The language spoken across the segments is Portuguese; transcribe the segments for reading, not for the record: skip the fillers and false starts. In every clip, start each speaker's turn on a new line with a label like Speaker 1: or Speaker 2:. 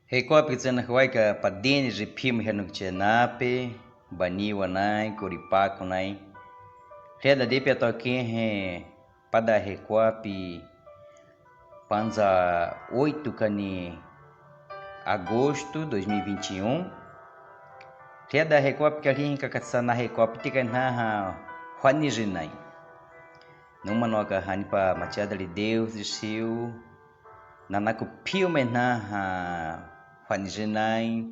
Speaker 1: Hekopi tsena huaika padini ripim henuk chenape, Baniwa nai, Coripaco nai. Reda depe atoque he pada Hekopi panza 8 cani agosto 2021. Reda Hekopi karin kakatsana Hekopi tika naha Juanijinai. Numa noga hanipa machada de Deus de Siu. Nanaku pilme naha Juanijinai.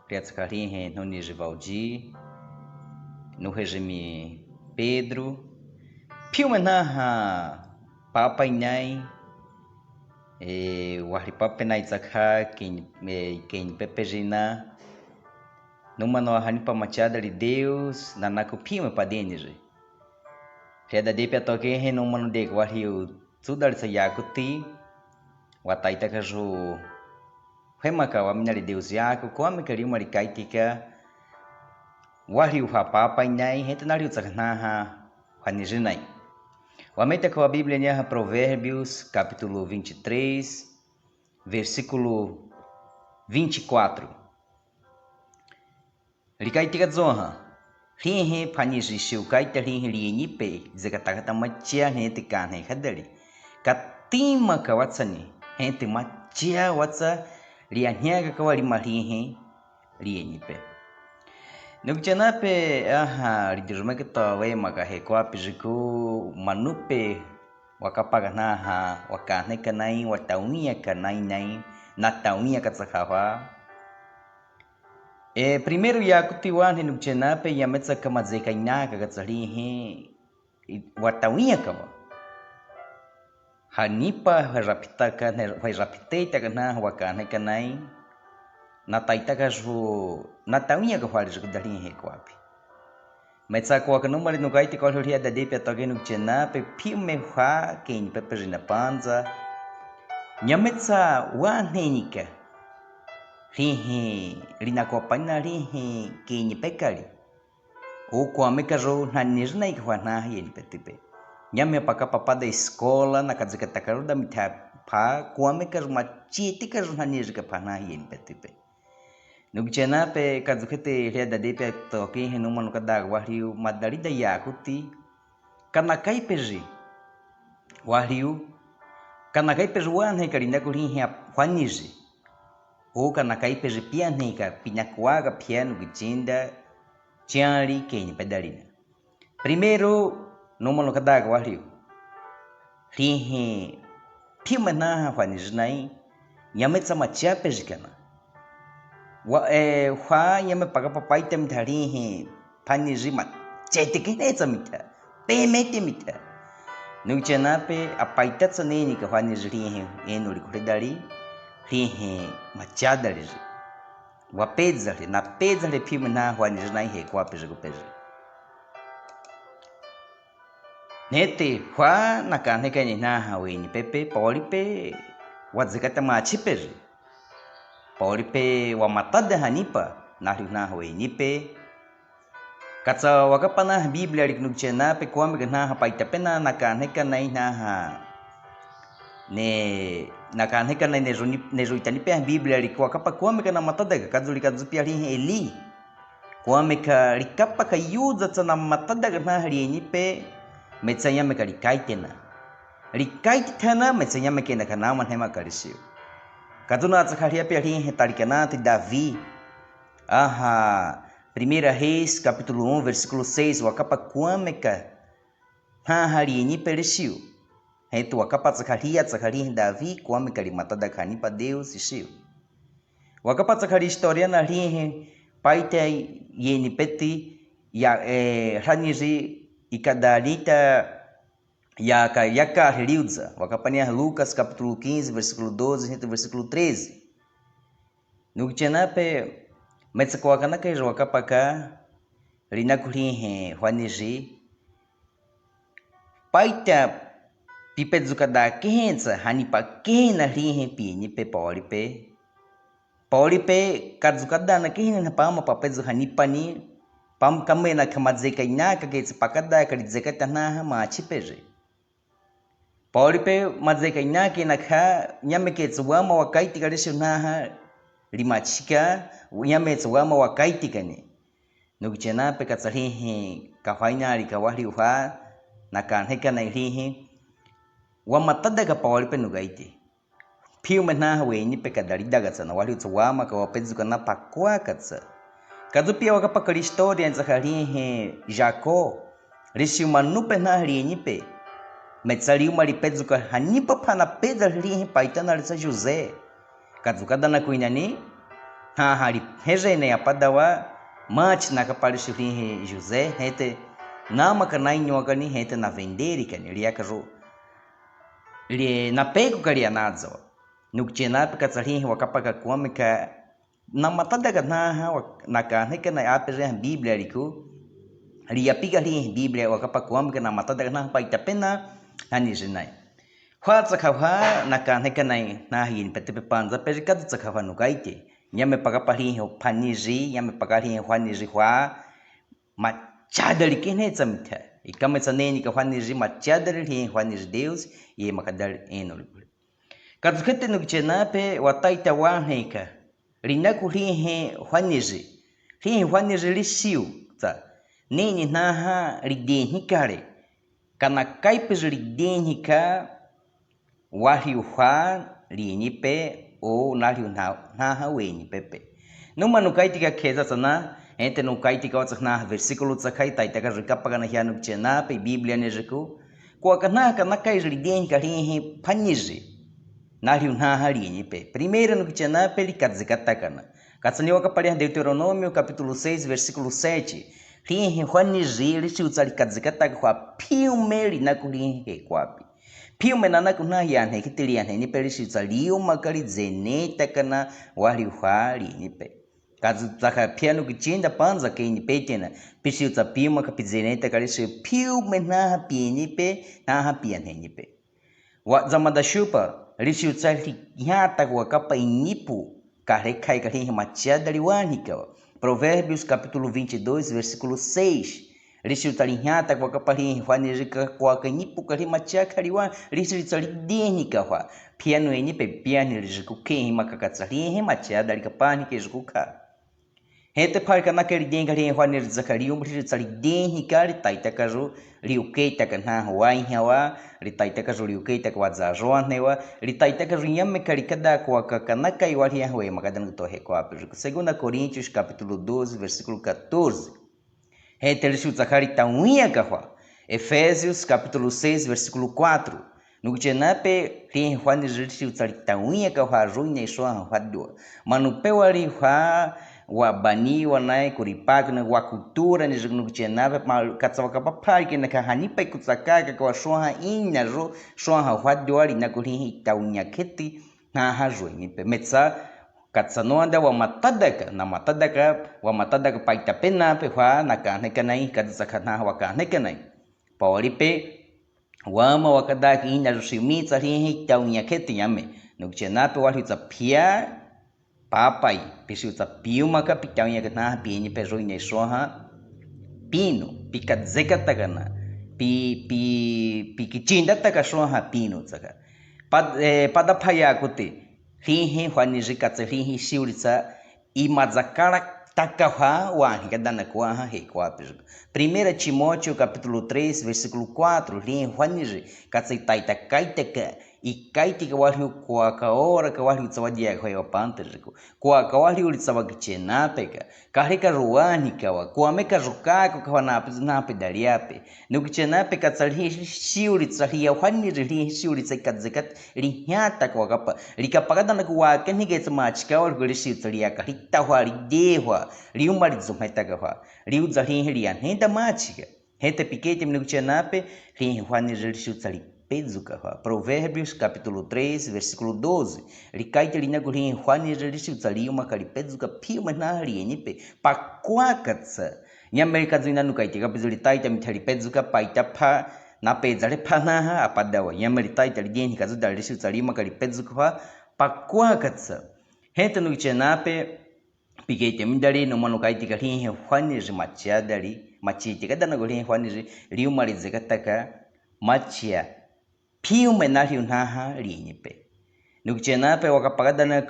Speaker 1: Riats karin he noniji Valdir. No regime Pedro. Pilme naha PAPAINAI. Wahripapenai zakha quem pepejina. Numa no hanipa machada de Deus. Nanaku pilme padenije. Reda depe atoque he numa no de YAKOTTI tudar sa YAKOTTI. Wataita kaju Hemaka wamina de Deus Yako, come que uma ricaitica YARHIO PAPAINAI, retenariu tsaknaha Juanijinai. Wameta com a Bíblia nha Provérbios, capítulo 23, versículo 24. Ricaitica zonha. Rihe paniji shiu kaita rihe lienipe, zekataka machia rente carne hadari. Katima kawatsani, rente machia watsa lianyaga kawali marihe lienipe. Nukjanape ridurumeke tawe maka Hekopi jiku manupe wakapaga naha wakane kanai wataunia kanai nai nataunia katsakawa. Primeiro YAKOTTI wane nukjanape yametsa kamadzeka inaka katsalihe wataunia kawa. Hanipa vai rapiteita kana wakane kanai nataita kaju nataunia ka fali jiku dalin Hekopi. Metsa ko ka numari no gaiti ko ria da depe atoge no chenape pilme ha quem pepejina panza. Nyametsa wanenika. Rihe rina ko paina rihe quem pekali. O ko amekajo nanirnai ka wana yen petipe. Nyame papa da escola na kadzika takaru da mitha pa ko amekajo machiti ka nanirka pana yen petipe. Nugjenape kadzukete reda depe toque renuma no kada YARHIO madarida YAKOTTI kanakai peji YARHIO kanakai peji wane karina kurin Juaniji o kanakai peji pianika pinakuaga piano gitsinda tiari quem pedalina. Primeiro numa no kada YARHIO rihe pimana Juanijinai nyametsa machia peji kana. Yame paga papai tem tarihe panijima chetikinetsa mita pemete mita nugjenape apaita tsaneni ka Juanijrihe enuri kuridari rihe machadari wapedzari na pedzari pimna Juanijinai Hekopi jigupeji nete Juan nakaneka ni na haweni pepe polipe wadzikata machipeji Pauripe wamatada hanipa na nipe katsa wakapana Biblia riknugchena pe kwame na paita pena nakaneka nai na ne nakaneka nai ne ruitani pe Biblia rikwakapa kwame kana matada kadzuli kadzupia ri Eli kwame ka rikapa ka yuza tsana matada na nipe metsanya me karikaitena rikaitena metsanya me kena kana manhema karisio. Kaduna tsakaria perin tarikanate Davi. Primeira Reis, capítulo 1, versículo 6. Wakapa kwameka harieni perisiu. Então wakapa tsakaria Davi kwameka limatada kani pa Deus isiu. Wakapa tsakaria história na ri paita yeni peti ya haniji ikadarita Yaka Liudza, wakapania Lucas capítulo 15, versículo 12, versículo 13. Nugjenape metsakoakanaka wakapaka rinakurihe Juaniji paita pipedzukada kensa hanipa kena rihe pini pe Paulipe kadzukada na kena pama papedzu hanipani pam kamena kamadzeka inaka ketsapakada kalidzeka tanaha machipeje. Pauripe madzeka inaki nakha nyameketsu wama wakaiti karishunaha limachika unyamets wama wakaitikani nukchena pe katsalihi kafainari kawahliuha nakanheka na ilihi wamatada ka pawalipe nugaiti piu mena weni pe kadalida sana wali wama kawapezu kana pakwa katsa kadu pia wakapakali história nzakalihi Jacó risi manupe na rini pe metsaliu malipezu ka hanipa pana peda lihi paitana lisa José kadzukada na kuinani ha hari hejene apadawa mach na kapalishi lihi José hete nama kana inyogani hete na venderi kani liakaru li na pego kalia nazo nukchena pe katsalihi wakapaka kuamika na matada kana nakanheka na apere Bíblia liku liapiga lihi Bíblia wakapa kuamika na matada kana paitapena hani jinai Hwatsa khawa nakanheka na hin petepe panza perikadu tsakhawa nukaite nyame pagapalihi paniji nyame pagalihi hwaniji hwa machadali kene tsamita ikametsaneni ka hwaniji machadali lihi hwaniji Deus e makadali enol kadukete nukchenape wataita wanheka linaku lihi hwaniji lisiu tsa nini naha lidenhikale kana kaipes lidenhika wahiuha linipe o naliu naha weni pepe numa nukaitika keza sana ente nukaitika watsakna versículo tsakai taitaka rikapagana hianu chena pe Bíblia nejeku kwa kana kai lidenhika lihi paniji naliu naha linipe primeira nukchena pe likadzikatakana katsani wakapali Deuteronômio capítulo 6 versículo 7 lihi hwaniji lisiutsa likadzikataka kwa piumeli nakulihi kwapi piume nana kuna yanhe kitilianhe ni pelishitsa liu makali zeneta kana waliuhali nipe kazu tsaka piano kichinda panza ke ni petena pishitsa piuma kapizeneta kalishi piume na pienipe na pianhe nipe wa zamada shupa lishitsa liata kwa kapa inipu karekai kalihi machada liwanika Provérbios capítulo 22 versículo 6 Lishita linyata kwa kapali hwanirika kwa kanipu kali machaka liwa lishita lidenika hwa piano enipe piano lijikuke makakatsali machada likapani kejukuka hete parka nakeli denga li hwanir zakarium lishita lidenika litaita karu liukeita kana hwai hawa litaita karu liukeita kwa zajoanewa litaita karu nyame kalikada kwa kakanaka iwali hwe makadan tohe kwa apiru segunda Coríntios capítulo 12 versículo 14 Efésios capítulo 6 versículo 4 Nukchenape rin hwan ritauia kahwa ruine soa hadua manupewa ri wa Baniwa nai kuripagna wa cultura ni nukchenape katsawaka papaki na kahanipa kutsakaka kwa soa ina ro soa hadua ri nakuhi taunya keti na haruini pe metsa katsanoanda wa matadaka paitapena pe hwa nakanhekanai katsakana wakanhekanai pawalipe wama wakadaki ina rusimitsa lihi taunya keti yame nukchenape walhitsa pia papai pisiutsa piuma ka pitaunya kana pieni peroine soha pino pikadzekatakana pikichinda takashoha pino tsaka padapaya kuti lihi hwanijikatsa lihi shiuritsa imadzakala takahwa wahi kadana kwaha he kwapi 1 Timóteo capítulo 3 versículo 4 lihi hwaniji katsa itaita kaitaka ikaitika waliu kwa kaora ka waliu tsawadia kwa yopantriku kwa ka waliu tsawagichenapeka karika ruanika wa kwa meka rukako kwa na pedaliape nukichenape katsalihi shiuri tsalia hwaniji lihi shiuri tsakadzekat lihyata kwa kapa likapagada na kwa kenigetse machika wa golishi tsalia ka hitahwa lidehwa liuma lizumaitaka kwa liuza lihi lianhenda machika hete pikete nukichenape lihi hwaniji lishutsali Provérbios capítulo 3 versículo 12 likaite linagurin hwani relishutsalima kalipezuka pima na lienipe pakwakatsa nyamerikazina nukaite kapizulitaita mitalipezuka paita pa na pezale panaha apadawa nyameritaita lieni kazuda relishutsalima kalipezuka pakwakatsa heta nuchenape pikete mindali no manukaite kalin hwani machadali machite kadana golin hwani liumalizekataka machia piume naliu naha linipe nukchenape wakapagada na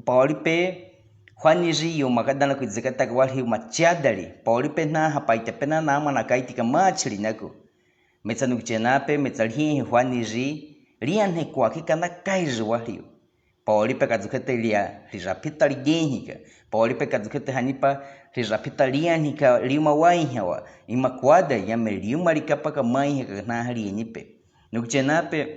Speaker 1: paulipe Juaniji yung makadana ko zakata wali machadali paulipe na hapaita pena nama na kaitika machli nako metsanuk chenape metsalhi Juaniji rian he kwaki kana kaiji wali paulipe kadzukete lia rijapita ligenhika paulipe kadzukete hanipa rijapita lianhika lima waihawa ima kwada yame lima likapaka maiha na hali nipe nukchenape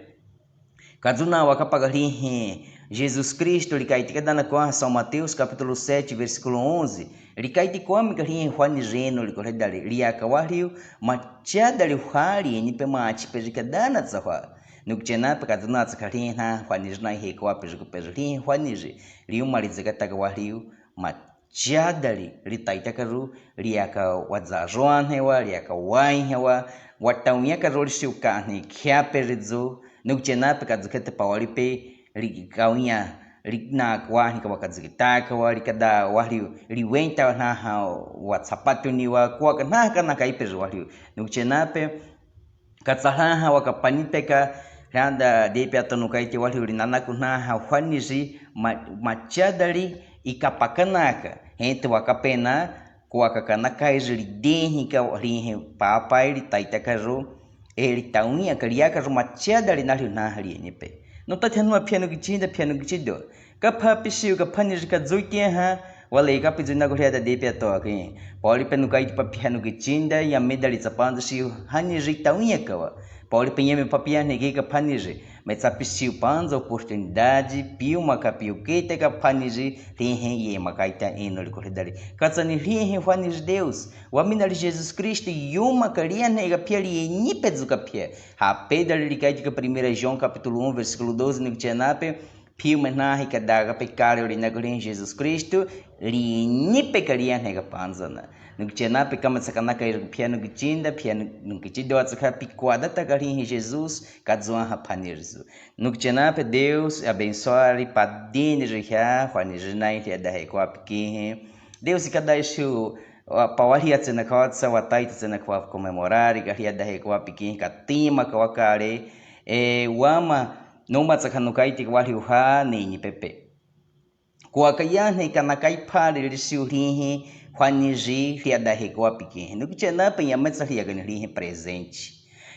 Speaker 1: kadzuna wakapaka lihe Jesus Cristo likaitika dana kwa São Mateus capítulo 7 versículo 11 likaitika wamika lihe Juanijeno likorredali liaka wali machadali hali nipe machipejika dana tsahwa nukchenape kadzuna tsakali na Juanijna hekwa pejuku pejli Juaniji liuma lizakata wali machadali litaitakaru liaka wadzajoan hewa liaka wain hewa wataunya karol siukani kiaperizo nukchenape kadzukete pawalipe likaunya likna kwa hika wakadzikitaka wa likada wali liwenta na watsapatu ni wa kwa kana kaipejo wali nukchenape katsaha wakapanipeka randa depe atanukaiti wali linanaku na Juaniji machadali ikapakanaka hente wakapena kuakakana kaiji lidenhika lihe papai litaitakaru litaunya kaliaka machadali na hali nipe no tathanua piano gichido kapha pisiu kaphani ka zoitia ha wala ka pizuna ko hada de pia to ke pauli penu kai pa piano gichinda ya medali tsapando siu hani jitaunya kawa pauli penheme papia nege ka phani je metsa pisiu panza oportunidade piu makapiu kete ka phani je rihe ye makaita enol ko hidari katsani rihe phani Deus wa minali Jesus Cristo yuma kalia nega piali ni pezuka pia ha pedali likai ka 1 João capítulo 1 versículo 12 no tchenape piu menahi kadaga pecado li nagolin Jesus Cristo li ni pekalia nega panzana no tchenape kama sakanaka piano gichinda piano no gichido atsaka piquada tagarin Jesus kadzua hapanirzu no tchenape Deus abençoe padine já fanijnai da rekwa pique Deus cada isso pawari atsena kwatsa watai tsena kwa comemorar garia da rekwa pique katima kwakare wama noma tsakanukai wali uha ni pepe kwa kayane kana kai pale lisiurihi Juaniji ria da rekwa pique no tchenape yametsa ria ganirihi presente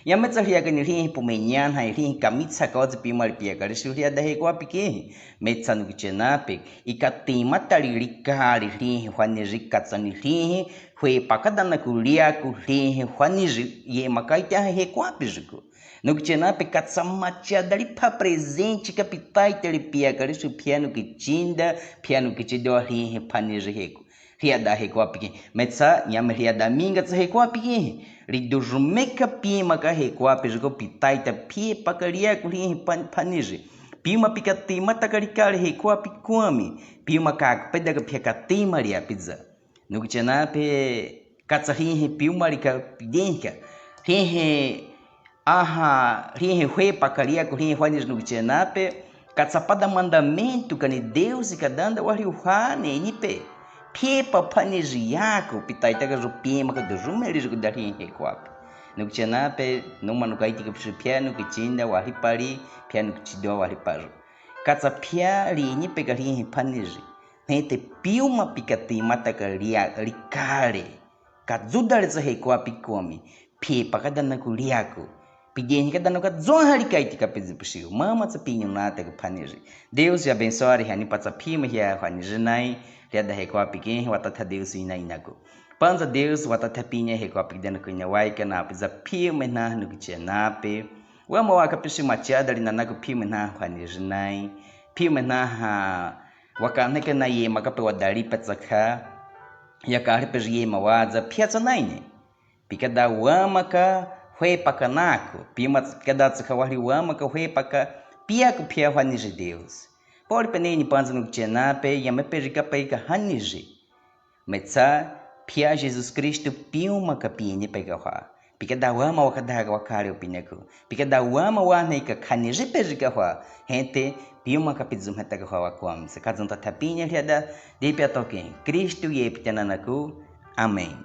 Speaker 1: yametsa ria ganirihi pumenyan hairihi kamitsa kazi pimali pia kalisiuria da rekwa pique metsa no tchenape ikatima talirikali rihi Juaniji katsanirihi foi pakadana kulia kurihi Juaniji ye makaita rekwa pijuko no tchenape katsamatia dali pa presente capitai telipia kalisu piano gichinda piano gichido rihi Juaniji reko ria da rekwa pique metsa nyame ria da minga tsa rekwa pique ridujumeka pima ka rekwa pijuko pitaita pie pakalia kurihi Juaniji pima pikatima takarikali rekwa pikwami pima ka pedaga pikatima ria pizza no tchenape katsarihi pima rika pidenka rihi rihe hue pakalia kurihi Juaniji no tchenape katsapada mandamento kani Deus e kadanda wali uhane nipe piepa paniji yako pitaita ka rupima ka dujumeli ka dari rekwa no tchenape numa no kaiti ka piano gichinda wali pari piano gichido wali paru katsa pia li nipe ka rihi paniji hente piuma pikatima takalia likale kadzudale za rekwa pikomi piepa kadana kuliako pidinha kadana ka zonha likaiti ka pizipsiu mama tsapinho nata ka paniji Deus abençoe hani patsapima ya Juanijnai ria da rekwa pique watata Deus inainako panza Deus watata pinya rekwa pidana kunya waika na pizza pima na no tchenape wama waka pisi machada linanako pima na Juanijnai pima na wakaneka na ye makape wadali patsaka yakari peje mawaza piatsa naine pikada wamaka hue pakanako pima pikada tsaka wali wamaka hue paka piaku pia Juaniji Deus poli peneni panza no tchenape yame perika peika Juaniji metsa pia Jesus Cristo piuma kapini peka hua pikada wama wakadaga wakari opineko pikada wama wanaika Juaniji perika hua hente piuma kapizum hataga hua wakwam sekadzon tatapinha riada de piatoken Cristo ye pitananaku amém